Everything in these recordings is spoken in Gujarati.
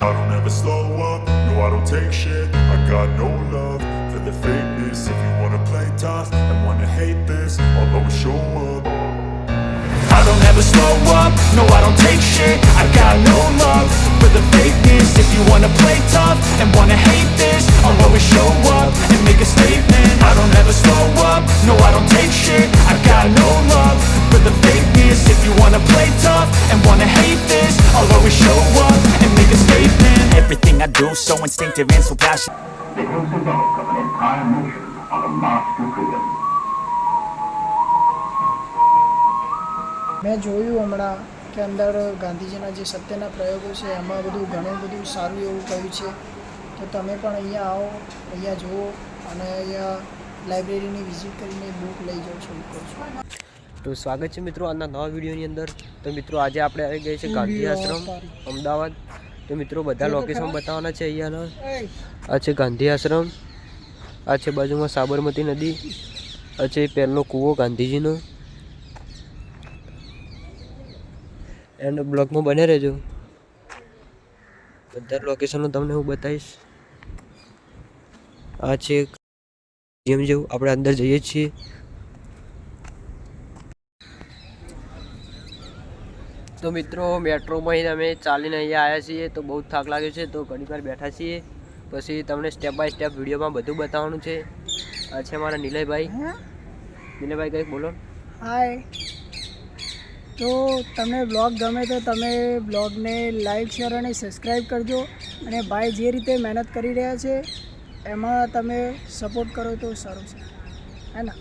I don't ever slow up, no I don't take shit. I got no love for the fakeness. If you wanna play tough and wanna hate this, I'll always show up. I don't ever slow up, no I don't take shit. I got no love for the fakeness. If you wanna play tough and wanna hate this, I'll always show up and make a statement. I don't ever slow up, no I don't take shit. I got no love for the fakeness. If you wanna play tough and wanna hate this, I'll always show up and make a statement. Everything I do so instinctive and so passionate. The incident of an entire nation on a march to freedom. મેં જોયું હમણાં કે અંદર ગાંધીજીના જે સત્યના પ્રયોગો છે એમાં બધું ઘણું બધું સારું એવું કહ્યું છે. તો તમે પણ અહીંયા આવો, અહીંયા જુઓ અને અહીંયા લાઇબ્રેરીની વિઝિટ કરીને બુક લઈ જાઓ છો કહો છો. તો સ્વાગત છે મિત્રો આજના નવા વિડીયોની અંદર. તો મિત્રો આજે આપણે આવી ગઈ છે ગાંધી આશ્રમ અમદાવાદ. તો મિત્રો બધા લોકેશન બતાવવાના છે અહીંયાના. આ છે ગાંધી આશ્રમ, આ છે બાજુમાં સાબરમતી નદી, આ છે પહેલો કૂવો ગાંધીજીનો. એન્ડ બ્લોગમાં બને રહેજો, બધા લોકેશનો તમને હું બતાવીશ. આ છે જેમ જેવું આપણે અંદર જઈએ છીએ. તો મિત્રો મેટ્રોમાં અમે ચાલીને અહીંયા આવ્યા છીએ તો બહુ થાક લાગ્યો છે તો ઘણી વાર બેઠા છીએ. પછી તમને સ્ટેપ બાય સ્ટેપ વિડીયોમાં બધું બતાવવાનું છે. આ છે મારા નિલયભાઈ. નિલયભાઈ કંઈક બોલો. હાય. તો તમને બ્લોગ ગમે તો તમે બ્લોગને લાઈક શેર અને સબસ્ક્રાઈબ કરજો. અને ભાઈ જે રીતે મહેનત કરી રહ્યા છે એમાં તમે સપોર્ટ કરો તો સારું છે, હે ને?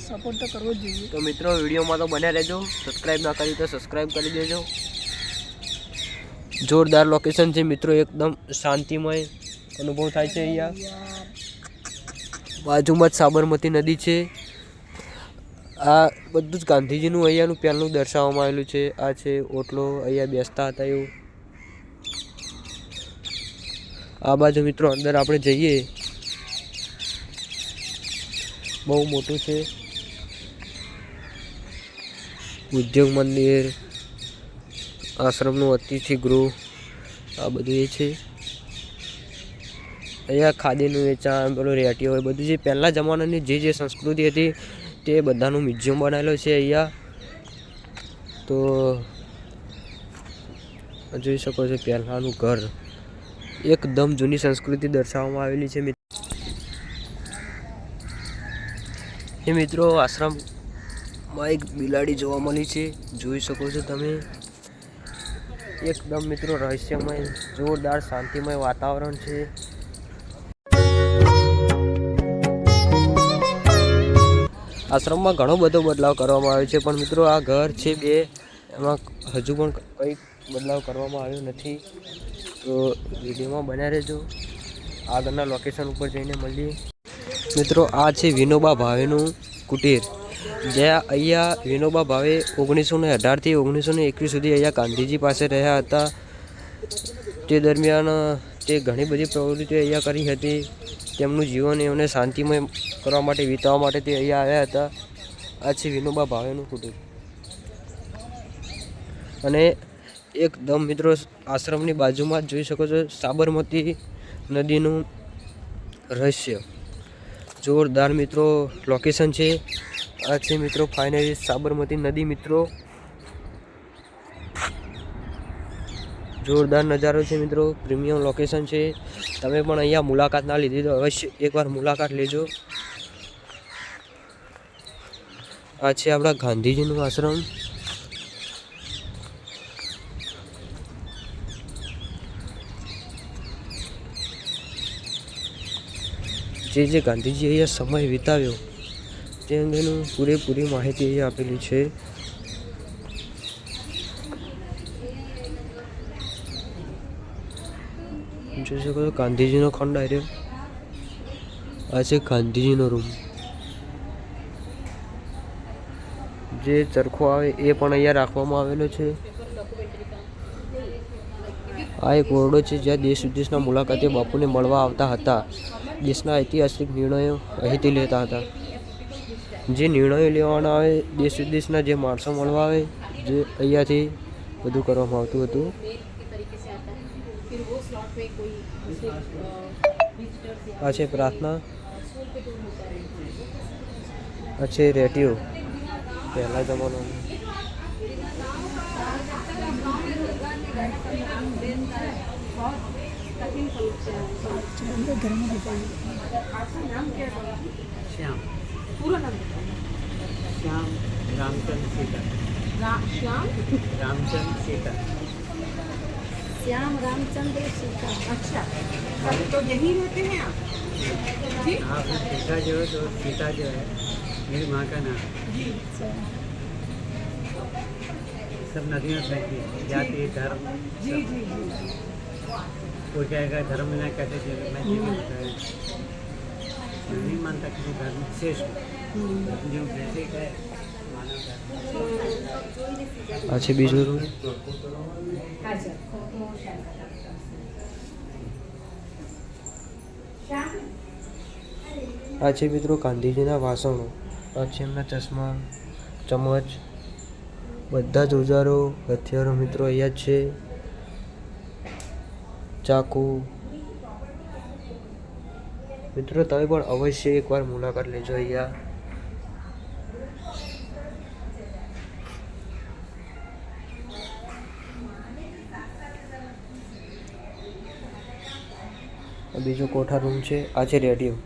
સપોર્ટ તો કરવો જ જોઈએ. તો મિત્રો વિડીયોમાં તો બન્યા રહેજો, સબસ્ક્રાઈબ ના કરી તો સબસ્ક્રાઈબ કરી દેજો. જોરદાર લોકેશન છે મિત્રો, એકદમ શાંતિમય અનુભવ થાય છે અહીંયા. બાજુમાં જ સાબરમતી નદી છે. આ બધું જ ગાંધીજીનું અહીંયાનું પહેલું દર્શાવવામાં આવેલું છે. આ છે ઓટલો, અહીંયા બેસતા હતા એવું. આ બાજુ મિત્રો અંદર આપણે જઈએ, બહુ મોટું છે. ઉદ્યોગ મંદિર, આશ્રમનું અતિથિ ગૃહ, આ બધું એ છે. અહીંયા ખાદીનું વેચાણ, પેલું રેટી હોય, બધું જે પહેલા જમાનાની જે સંસ્કૃતિ હતી તે બધાનું મ્યુઝિયમ બનાવેલો છે અહીંયા. તો જોઈ શકો છો પહેલાંનું ઘર, એકદમ જૂની સંસ્કૃતિ દર્શાવવામાં આવેલી છે. એ મિત્રો આશ્રમમાં એક બિલાડી જોવા મળી છે, જોઈ શકો છો તમે. એકદમ મિત્રો રહસ્યમય, જોરદાર શાંતિમય વાતાવરણ છે. આશ્રમમાં ઘણો બધો બદલાવ કરવામાં આવ્યો છે, પણ મિત્રો આ ઘર છે બે, એમાં હજુ પણ કંઈક બદલાવ કરવામાં આવ્યો નથી. તો વિડીયોમાં બન્યા રહેજો, આગળના લોકેશન ઉપર જઈને મળીએ. મિત્રો આ છે વિનોબા ભાવેનું કુટીર, જ્યાં અહીંયા વિનોબા ભાવે 1918થી 1921 સુધી અહીંયા ગાંધીજી પાસે રહ્યા હતા. તે દરમિયાન તે ઘણી બધી પ્રવૃત્તિઓ અહીંયા કરી હતી. તેમનું જીવન એમને શાંતિમય કરવા માટે, વિતાવવા માટે તે અહીંયા આવ્યા હતા. આ છે વિનોબા ભાવેનું કુટીર. અને એકદમ મિત્રો આશ્રમની બાજુમાં જ જોઈ શકો છો સાબરમતી નદીનું રહસ્ય, જોરદાર મિત્રો લોકેશન છે. આ છે મિત્રો ફાઇનલી સાબરમતી નદી મિત્રો, જોરદાર નજારો છે મિત્રો, પ્રીમિયમ લોકેશન છે. તમે પણ અહીંયા મુલાકાત ના લીધી તો અવશ્ય એકવાર મુલાકાત લેજો. આ છે આપણા ગાંધીજીનું આશ્રમ. જે ગાંધીજી અહીંયા સમય વિતાવ્યો તે અંગેનું પૂરેપૂરી માહિતી અહીંયા આપેલી છે. જોઈ શકો છો ગાંધીજીનો ખંડ આવ્યો. આ છે ગાંધીજીનો રૂમ. જે ચરખો આવે એ પણ અહીંયા રાખવામાં આવેલો છે. આ એક ઓરડો છે જ્યાં દેશ વિદેશના મુલાકાતીઓ બાપુને મળવા આવતા હતા. દેશના ઐતિહાસિક નિર્ણયો અહીંથી લેતા હતા. જે નિર્ણયો લેવાના આવે, દેશ વિદેશના જે માણસો મળવા આવે, જે અહીંયાથી બધું કરવામાં આવતું હતું. फिर वो स्लॉट में कोई दूसरे विजिटर्स या આ છે પ્રાર્થના, स्कूल पे टूर होता है। આ છે રેડિયો પહેલા જમાનાનું. श्याम पूरा नाम बताओ। श्याम रामचंद्र सीता श्याम रामचंद्र सीता श्याम रामचंद्र सीता। अच्छा, तो यहीं रहते हैं आप? जी आप सीता जो है तो सीता जो है मेरी माँ का नाम जी सब नदियों से है, जाति धर्म जी सब। जी जी कोई कहेगा धर्म ना कहते थे मैं ये नहीं बताया मैं नहीं मानता कि धर्म श्रेष्ठ धर्म जो बेसिक है मानव धर्म આ છે બીજું રૂમ. આ છે મિત્રો ગાંધીજીના વાસણો. આ છે એમના ચશ્મા, ચમચ, બધા જ ઓજારો, હથિયારો મિત્રો અહીંયા જ છે. ચાકુ. મિત્રો તમે પણ અવશ્ય એકવાર મુલાકાત લેજો અહીંયા. આ બીજો કોઠા રૂમ છે. આ છે રેડિયો,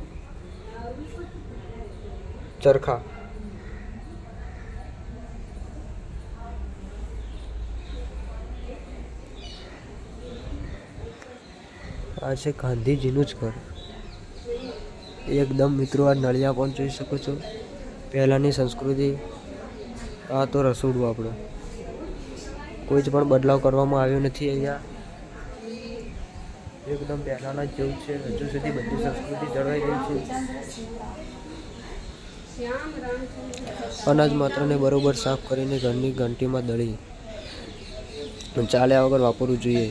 ચરખા. આ છે ગાંધીજીનું જ ઘર. એકદમ મિત્રો આ નળિયા પણ જોઈ શકો છો, પહેલાંની સંસ્કૃતિ. આ તો રસોડું આપણું, કોઈ જ પણ બદલાવ કરવામાં આવ્યો નથી અહીંયા. એકદમ પહેલાંના જ જેવું છે. હજુ સુધી બધી સંસ્કૃતિ જળવાઈ રહી છે. અનાજ માત્રને બરોબર સાફ કરીને ઘરની ઘંટીમાં દળી ચાલ્યા વગર વાપરવું જોઈએ.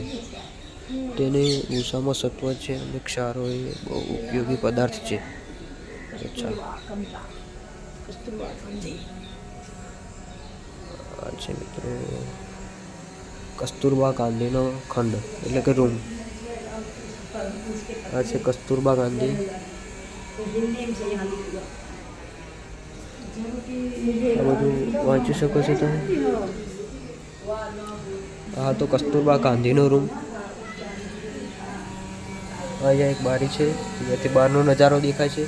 તેની ઉષામાં સત્વ છે અને ક્ષારો એ બહુ ઉપયોગી પદાર્થ છે. અચ્છા, આ છે મિત્રો કસ્તુરબા ગાંધીનો ખંડ એટલે કે રૂમ. આ છે કસ્તુરબા ગાંધી. આ બધું વાંચી શકો છો તમે. આ તો કસ્તુરબા ગાંધીનો રૂમ. અહીંયા એક બારી છે, અહીંયાથી બહારનો નજારો દેખાય છે.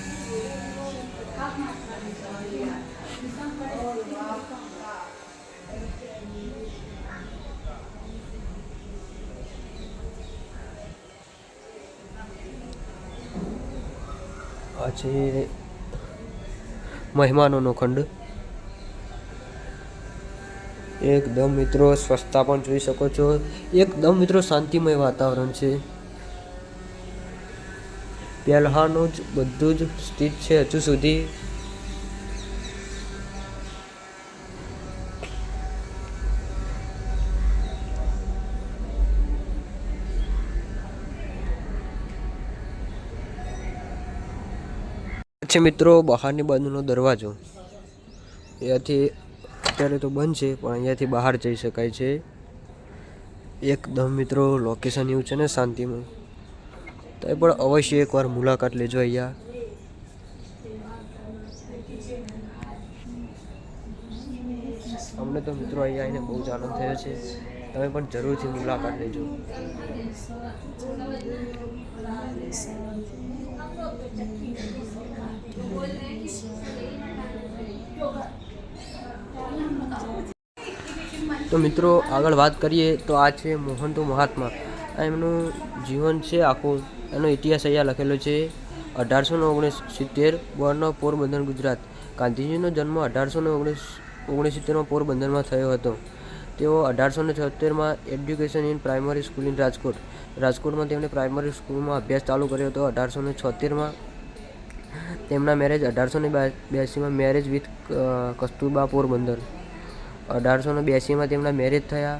આ છે મહેમાનોનો ખંડ. એકદમ મિત્રો સ્વચ્છતા પણ જોઈ શકો છો. એકદમ મિત્રો શાંતિમય વાતાવરણ છે. પહેલાંનું જ બધું જ સ્થિત છે હજુ સુધી. છે મિત્રો બહારની બાજુનો દરવાજો. અહીંયાથી અત્યારે તો બંધ છે પણ અહીંયાથી બહાર જઈ શકાય છે. એકદમ મિત્રો લોકેશન એવું છે ને શાંતિમય. તો એ પણ અવશ્ય એકવાર મુલાકાત લેજો અહીંયા. અમને તો મિત્રો અહીંયા આવીને બહુ જ આનંદ થયો છે. તમે પણ જરૂરથી મુલાકાત લેજો. તો મિત્રો આગળ વાત કરીએ તો આ છે મોહનતો મહાત્મા. આ એમનું જીવન છે આખું, એનો ઇતિહાસ અહીંયા લખેલો છે. 1869 બોર્ન પોરબંદર ગુજરાત. ગાંધીજીનો જન્મ 1869માં પોરબંદરમાં થયો હતો. તેઓ 1876માં education in primary school in રાજકોટમાં તેમણે પ્રાઇમરી સ્કૂલમાં અભ્યાસ ચાલુ કર્યો હતો. 1876માં તેમના મેરેજ. 1882માં મેરેજ વિથ કસ્તુરબા પોરબંદર. 1882માં તેમના મેરેજ થયા.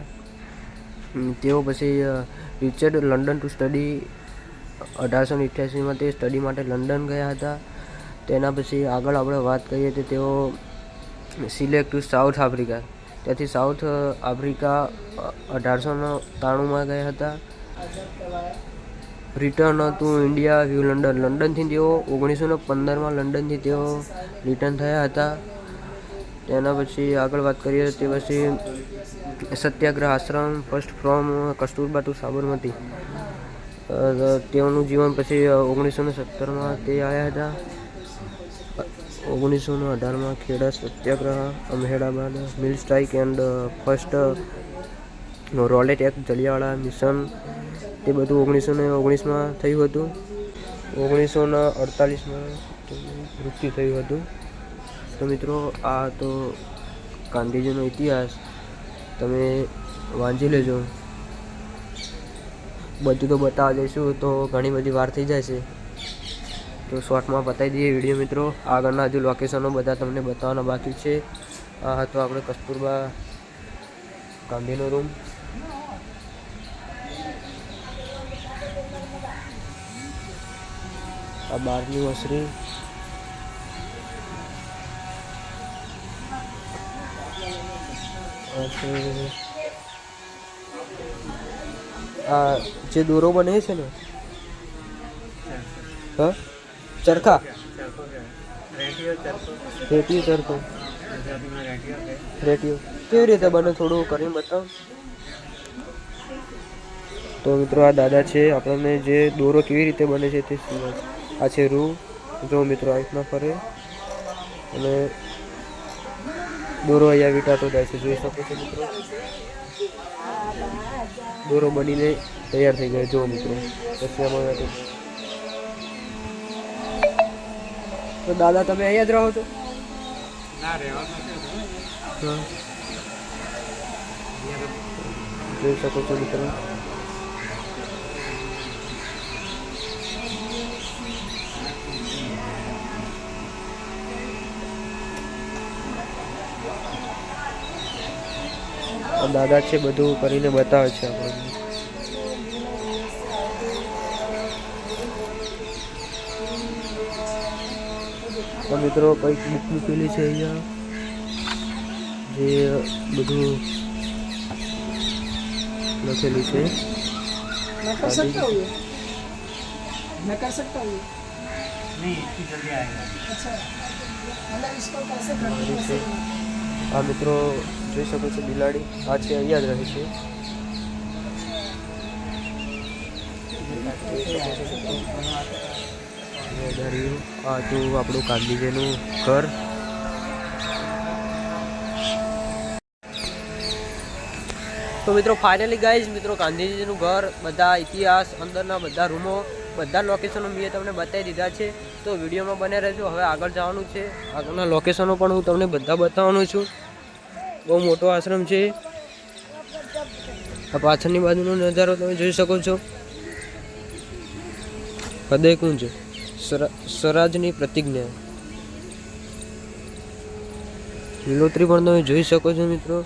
તેઓ પછી રિચર્ડ લંડન ટુ સ્ટડી. 1888માં તે સ્ટડી માટે લંડન ગયા હતા. તેના પછી આગળ આપણે વાત કરીએ તો તેઓ સિલેક્ટ ટુ સાઉથ આફ્રિકા. ત્યાંથી સાઉથ આફ્રિકા 1893માં ગયા હતા. Return to India via London. લંડનથી તેઓ 1915માં લંડનથી તેઓ રિટર્ન થયા હતા. તેના પછી આગળ વાત કરીએ તે પછી Satyagraha ashram first from Kasturba to Sabarmati. તેઓનું જીવન પછી 1917માં તે આવ્યા હતા. 1918માં Kheda Satyagraha, Ahmedabad mill strike and first Rowlatt act, Jallianwala mission, તે બધું 1919માં થયું હતું. 1948માં મૃત્યુ થયું હતું. તો મિત્રો આ તો ગાંધીજીનો ઇતિહાસ તમે વાંચી લેજો. બધું તો બતાવવા જઈશું તો ઘણી બધી વાર થઈ જાય છે, તો શોર્ટમાં બતાવી દઈએ વિડીયો મિત્રો. આગળના હજુ લોકેશનો બધા તમને બતાવવાના બાકી છે. આ હતો આપણે કસ્તુરબા ગાંધીનો રૂમ. આ બહારની વસરી. આ જે દોરો બને છે ને, હા ચરખા, રેટિયો ચરખો, રેટિયો કેવી રીતે બને થોડું કરીને બતાવો. તો મિત્રો આ દાદા છે, આપણને જે દોરો કેવી રીતે બને છે તે સમજ. આ છે રૂ. જો મિત્રો આ રીતના ફરે અને દોરો અહીંયા વીંટાતો જાય છે, જોઈ શકો છો મિત્રો. દોરો બનીને તૈયાર થઈ ગયો. જો મિત્રો પછી આમાં તો દાદા તમે અહીંયા જ રહો છો? હા, જોઈ શકો છો મિત્રો. દાદા છે બધું કરીને બતાવે છે આપણને. તો મિત્રો કંઈક બુક મૂકેલી છે અહીંયા, જે બધું લખેલું છે. मैं कर सकता हूँ ये, मैं कर सकता हूँ ये. नहीं इतनी जल्दी आएगा. अच्छा, मतलब इसको कैसे करते हैं? આ મિત્રો જોઈ શકો છો બિલાડી. આ છે અહીંયા જ રહે છે. આ હતું આપણું ગાંધીજીનું ઘર. તો મિત્રો ફાઇનલી ગાઈઝ મિત્રો ગાંધીજીનું ઘર, બધા ઇતિહાસ, અંદરના બધા રૂમો, બધા લોકેશનો મેં તમને બતાવી દીધા છે. તો વિડીયોમાં બને રહેજો. હવે આગળ જવાનું છે. આગળના લોકેશનો પણ હું તમને બધા બતાવવાનો છું. બહુ મોટો આશ્રમ છે. આ પાછળની બાજુનો નજારો તમે જોઈ શકો છો. હૃદયકુંજ, સ્વરાજની પ્રતિજ્ઞા, લીલોતરી પણ તમે જોઈ શકો છો મિત્રો.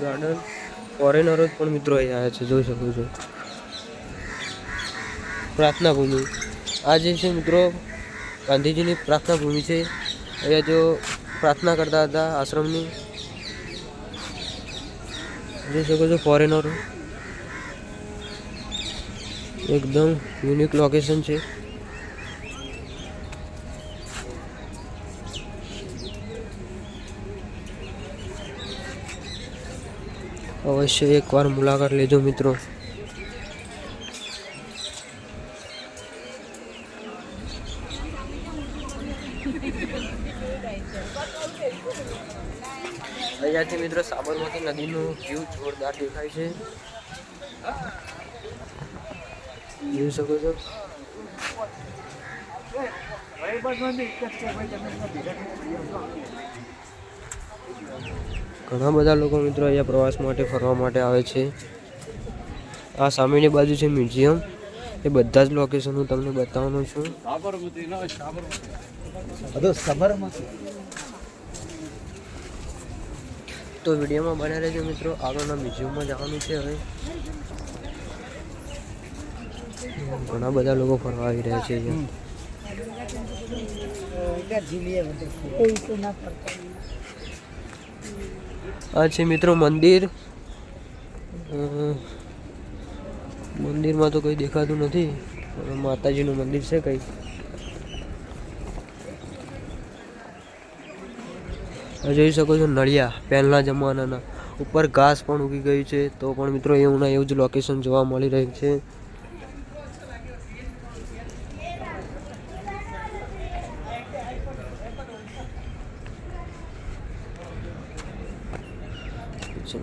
ગાર્ડન, ફોરેનરો પણ મિત્રો અહીં આવ્યા છે, જોઈ શકો છો. પ્રાર્થના ભૂમિ, આ જે છે મિત્રો ગાંધીજીની પ્રાર્થના ભૂમિ છે. અહીંયા જો પ્રાર્થના કરતા હતા આશ્રમની, જોઈ શકો છો ફોરેનરો. એકદમ યુનિક લોકેશન છે. અવશ્ય એકવાર મુલાકાત લેજો મિત્રો. અહીંયાથી મિત્રો સાબરમતી નદીનું વ્યૂ જોરદાર દેખાય છે, જોઈ શકો છો. ઘણા બધા લોકો મિત્રો અહીંયા પ્રવાસ માટે ફરવા માટે આવે છે. આ સામેની બાજુ છે મ્યુઝિયમ. એ બધા જ લોકેશન હું તમને બતાવવાનો છું. તો વિડીયોમાં બને રહેજો મિત્રો. આગળના મ્યુઝિયમમાં જવાનું છે. હવે ઘણા બધા લોકો ફરવા આવી રહ્યા છે અહીંયા. આ છે મિત્રો મંદિર. મંદિરમાં તો કંઈ દેખાતું નથી. માતાજીનું મંદિર છે કંઈ. જોઈ શકો છો નળિયા પહેલાંના જમાનાના. ઉપર ઘાસ પણ ઉગી ગયું છે, તો પણ મિત્રો એવું એવું જ લોકેશન જોવા મળી રહ્યું છે.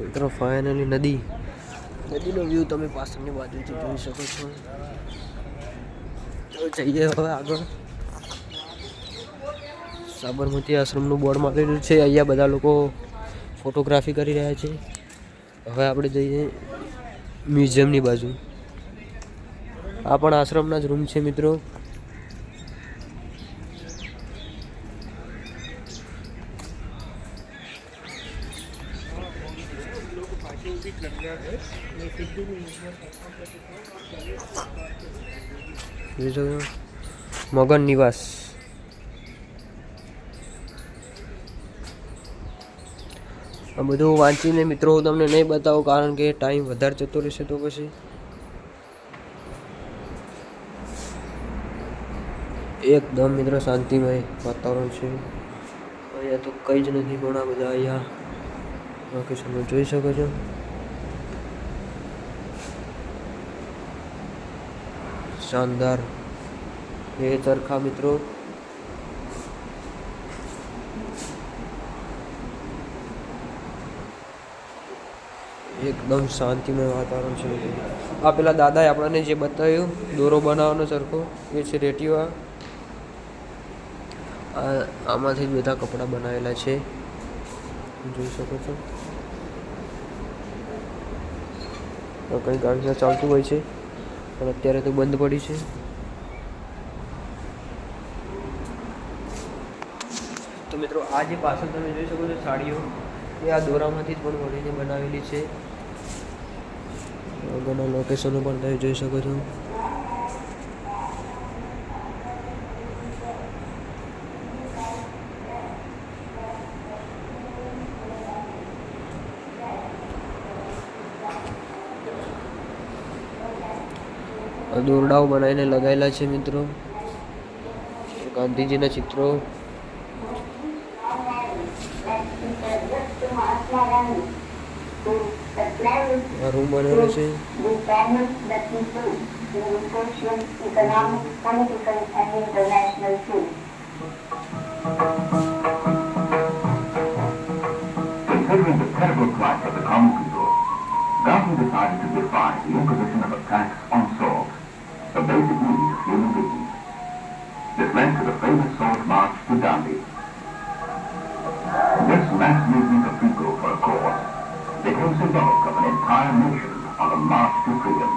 મિત્રો ફાઇનલી નદીનો વ્યૂ તમે પાછળની બાજુથી જોઈ શકો છો. તો જઈએ હવે આગળ. સાબરમતી આશ્રમનું બોર્ડ મારેલું છે. અહીંયા બધા લોકો ફોટોગ્રાફી કરી રહ્યા છે. હવે આપણે જઈએ મ્યુઝિયમની બાજુ. આ પણ આશ્રમના જ રૂમ છે મિત્રો. મગન નિવાસ. આ બધું વાંચીને મિત્રો હું તમને નહીં બતાવું, કારણ કે ટાઈમ વધારે જતો રહેશે. તો પછી એકદમ મિત્રો શાંતિમય વાતાવરણ છે. અહીંયા તો કંઈ જ નથી, પણ આ બધા અહીંયા લોકેશનમાં જોઈ શકો છો. શાનદાર એ ચરખા મિત્રો. એકદમ શાંતિમય વાતાવરણ છે. આ પેલા દાદાએ આપણને જે બતાવ્યું દોરો બનાવવાનો ચરખો, એ છે રેટિયો. આમાંથી જ બધા કપડાં બનાવેલા છે, જોઈ શકો છો. કંઈ ગાડીઓ ચાલતું હોય છે, પણ અત્યારે તો બંધ પડી છે. તો મિત્રો આ જે પાછળ તમે જોઈ શકો છો સાડીઓ, એ આ દોરામાંથી જ પણ વળીને બનાવેલી છે. આગળના લોકેશનો પણ તમે જોઈ શકો છો. દોરડાઓ બનાવીને લગાવેલા છે મિત્રો. ગાંધીજીના ચિત્રો. આ રૂમ બનેલો છે. Considering the terrible plight of the common people, Gandhi decided to defy the imposition of a tax on salt, a basic need of human beings. This led to the famous Salt March to Dandi. This mass movement of people for a cause became symbolic of an entire nation on a march to freedom.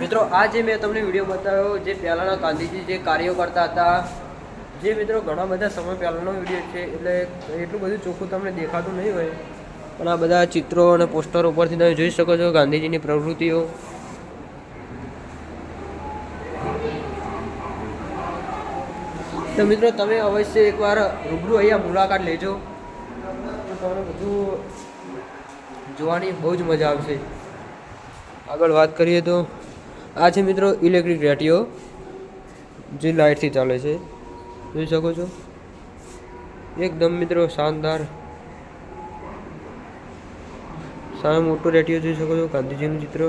મિત્રો આ જે મેં તમને વિડીયો બતાવ્યો, જે પહેલાંના ગાંધીજી જે કાર્યો કરતા હતા, જે મિત્રો ઘણા બધા સમય પહેલાંનો વિડીયો છે, એટલે એટલું બધું ચોખ્ખું તમને દેખાતું નહીં હોય, પણ આ બધા ચિત્રો અને પોસ્ટરો ઉપરથી તમે જોઈ શકો છો ગાંધીજીની પ્રવૃત્તિઓ. તો મિત્રો તમે અવશ્ય એકવાર રૂબરૂ અહીંયા મુલાકાત લેજો, તો તમને બધું જોવાની બહુ જ મજા આવશે. આગળ વાત કરીએ તો આ છે મિત્રો ઇલેક્ટ્રિક રેટિયો, જે લાઇટથી ચાલે છે, જોઈ શકો છો. એકદમ મિત્રો શાનદાર. સામે મોટો રેટિયો જોઈ શકો છો, ગાંધીજીનું ચિત્ર.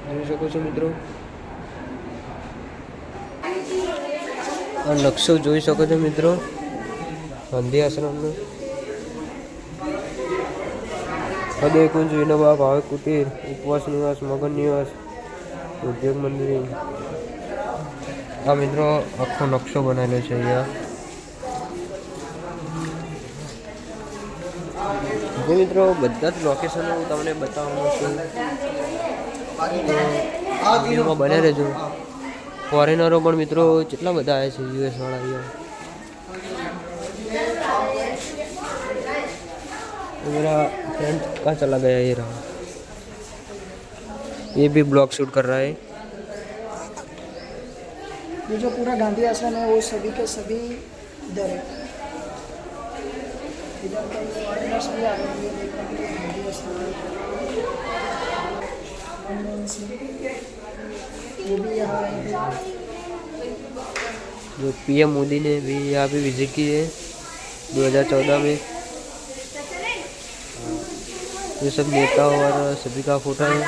જોઈ શકો છો મિત્રો. આ નકશો જોઈ શકો છો મિત્રો ગાંધી આશ્રમનો. હૃદય કુંજ, વિનોબા ભાવે કુટીર, ઉપવાસ નિવાસ, મગન નિવાસ, ઉદ્યોગ મંદિર આ મિત્રો આખો નકશો બનાવેલો છે અહીંયા. જે મિત્રો બધા જ લોકેશનો હું તમને બતાવવાનો છું, વિડીયોમાં બને રહેજો. ફોરેનરો પણ મિત્રો કેટલા બધા આવ્યા છે યુએસ વાળા અહીંયા. मेरा फ्रेंड कहाँ चला गया, ये रहा, ये भी ब्लॉग शूट कर रहा है. ये जो पूरा गांधी आश्रम है वो सभी के सभी इधर है. इधर कई फॉरेनर्स भी आ रहे हैं देखने के लिए गांधी आश्रम. वो भी यहाँ आए थे. जो पीएम मोदी ने भी यहाँ पे विजिट की है 2014 में. ये सब नेताओं और सभी का फोटो है.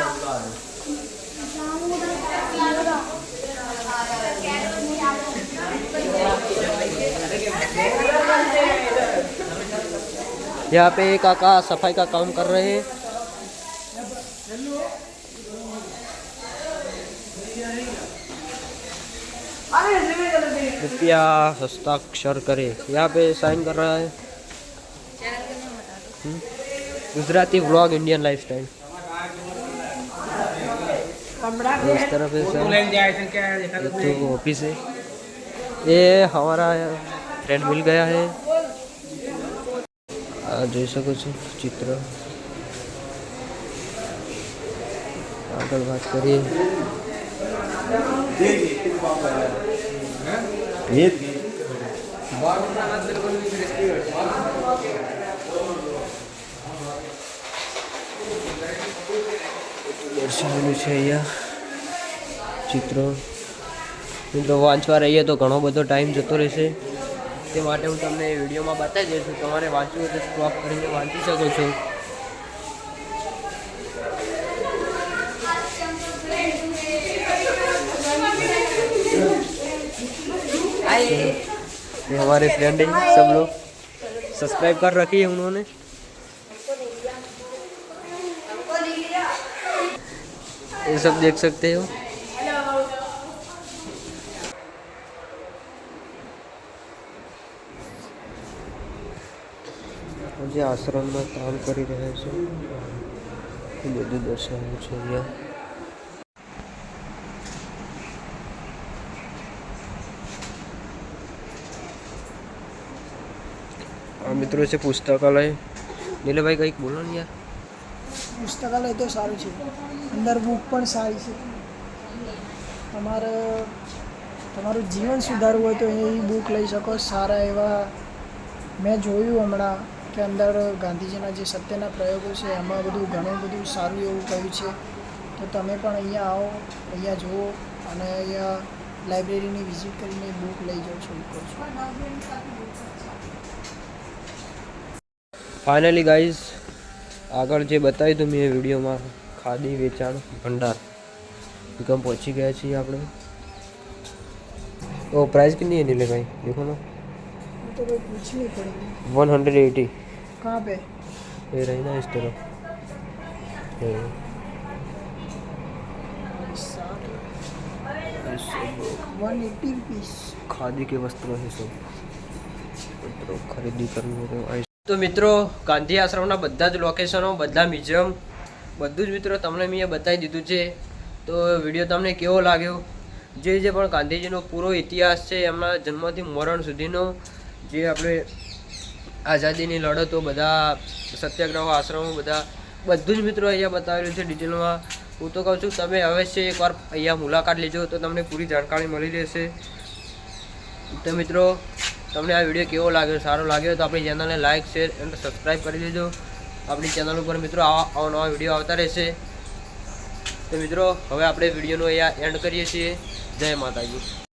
यहाँ पे एक काका सफाई का काम कर रहे हैं. कृपया हस्ताक्षर करे, यहाँ पे साइन कर रहा है. Gujarati vlog Indian lifestyle. इस तरफ है तो ऑफिस है. ये हमारा फ्रेंड मिल गया है. જોઈ શકો છો ચિત્ર. આગળ વાત કરીએ. દર્શાવેલું છે અહીંયા ચિત્રો. મિત્રો વાંચવા રહીએ તો ઘણો બધો ટાઈમ જતો રહેશે, તે માટે હું તમને વિડીયોમાં બતાવી દઈશ. તમારે વાંચવું હોય તો સ્ટોપ કરીને વાંચી શકો છો. ये हमारे फ्रेंड हैं सब लोग, सब्सक्राइब कर रखी है उन्होंने. ये सब देख सकते हो. જે આશ્રમમાં કામ કરી રહ્યા છે એ બધું દર્શાવ્યું છે અહીંયા. આ મિત્રો છે પુસ્તકાલય. નીલભાઈ કંઈક બોલો ને યાર. પુસ્તકાલય તો સારું છે, અંદર બુક પણ સારી છે. તમારું જીવન સુધારવું હોય તો એ બુક લઈ શકો. સારા એવા મેં જોયું હમણાં કે અંદર ગાંધીજીના જે સત્યના પ્રયોગો છે એમાં ઘણું બધું સારું એવું કહ્યું છે. તો તમે પણ અહીંયા આવો, અહીંયા જુઓ અને અહીંયા લાઇબ્રેરીની વિઝિટ કરીને બુક લઈ જાઓ છો. ફાઇનલી ગાઈઝ આગળ જે બતાવ્યું હતું મેં વિડીયોમાં, ખાદી વેચાણ ભંડાર એકમ પહોંચી ગયા છીએ આપણે. तो प्राइस कितनी है नीले भाई? देखो ना, तो कोई पूछनी पड़ेगी. 180. कहाँ पे? ये रही ना इस तरफ. 180 रुपीस. खादी के वस्त्रों है सब. મિત્રો ખરીદી કરવી હોય તો તો મિત્રો ગાંધી આશ્રમના બધા જ લોકેશનો, બધા મ્યુઝિયમ, બધું જ મિત્રો તમને મેં બતાવી દીધું છે. તો વિડીયો તમને કેવો લાગ્યો? જે પણ ગાંધીજીનો પૂરો ઇતિહાસ છે, એમના જન્મથી મરણ સુધીનો, જે આપણે આઝાદીની લડતો, બધા સત્યાગ્રહો, આશ્રમો, બધું જ મિત્રો અહીંયા બતાવેલું છે ડિટેલમાં. હું તો કહું છું તમે અવશ્ય એકવાર અહીંયા મુલાકાત લેજો તો તમને પૂરી જાણકારી મળી રહેશે. તો મિત્રો તમને આ વિડીયો કેવો લાગ્યો? સારો લાગ્યો તો આપણી ચેનલને લાઇક, શેર અને સબસ્ક્રાઈબ કરી દેજો. આપણી ચેનલ ઉપર મિત્રો આવા નવા વિડીયો આવતા રહેશે. તો મિત્રો હવે આપણે વિડીયોનો અહીંયા એન્ડ કરીએ છીએ. જય માતાજી.